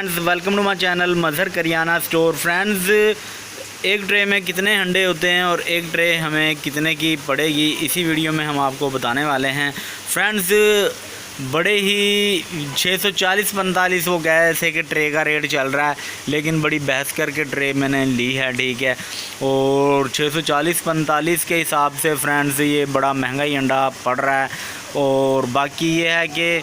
Friends, welcome to my channel Mazhar Kiryana store. Friends, एक tray में कितने अंडे होते हैं और एक ट्रे हमें कितने की पड़ेगी, इसी वीडियो में हम आपको बताने वाले हैं। फ्रेंड्स, बड़े ही 640-45 वो गैस है कि ट्रे का रेट चल रहा है, लेकिन बड़ी बहस करके ट्रे मैंने ली है, ठीक है। और 640-45 के हिसाब से फ्रेंड्स ये बड़ा महंगा ही अंडा पड़ रहा है। और बाकी ये है कि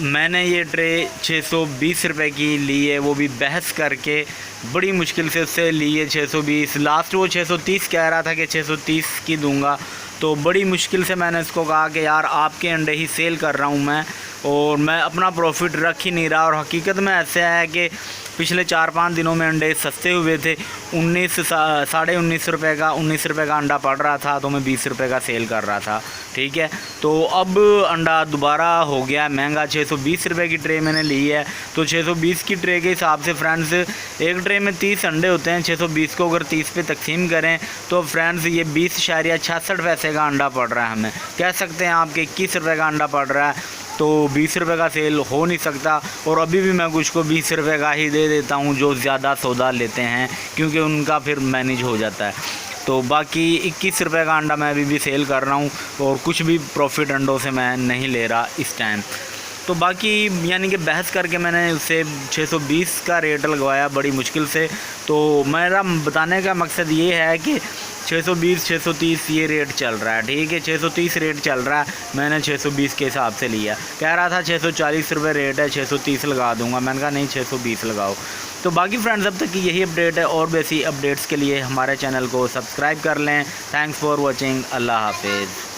मैंने ये ट्रे 620 रुपए की ली है, वो भी बहस करके बड़ी मुश्किल से उससे ली है 620। लास्ट वो 630 कह रहा था कि 630 की दूंगा, तो बड़ी मुश्किल से मैंने उसको कहा कि यार आपके अंडे ही सेल कर रहा हूँ मैं, और मैं अपना प्रॉफिट रख ही नहीं रहा। और हकीकत में ऐसा है कि पिछले 4-5 दिनों में अंडे सस्ते हुए थे। 19 रुपये का 19 रुपये का अंडा पड़ रहा था, तो मैं 20 रुपये का सेल कर रहा था, ठीक है। तो अब अंडा दोबारा हो गया महंगा, 620 रुपये की ट्रे मैंने ली है। तो 620 की ट्रे के हिसाब से फ्रेंड्स एक ट्रे में 30 अंडे होते हैं। 620 को अगर 30 पे तकसीम करें तो फ्रेंड्स ये 20.66 पैसे का अंडा पड़ रहा है। हमें कह सकते हैं आपके 21 रुपये का अंडा पड़ रहा है, तो 20 रुपये का सेल हो नहीं सकता। और अभी भी मैं कुछ को 20 रुपये का ही दे देता हूँ जो ज़्यादा सौदा लेते हैं, क्योंकि उनका फिर मैनेज हो जाता है। तो बाकी 21 रुपये का अंडा मैं अभी भी सेल कर रहा हूँ, और कुछ भी प्रॉफिट अंडों से मैं नहीं ले रहा इस टाइम। तो बाकी यानी कि बहस करके मैंने उससे 620 का रेट लगवाया बड़ी मुश्किल से। तो मेरा बताने का मकसद ये है कि 620-630 ये रेट चल रहा है, ठीक है। 630 रेट चल रहा है, मैंने 620 के हिसाब से लिया। कह रहा था 640 रुपये रेट है, 630 लगा दूंगा। मैंने कहा नहीं, 620 लगाओ। तो बाकी फ्रेंड्स, अब तक की यही अपडेट है, और भी ऐसी अपडेट्स के लिए हमारे चैनल को सब्सक्राइब कर लें। Thanks for watching. अल्लाह हाफिज़।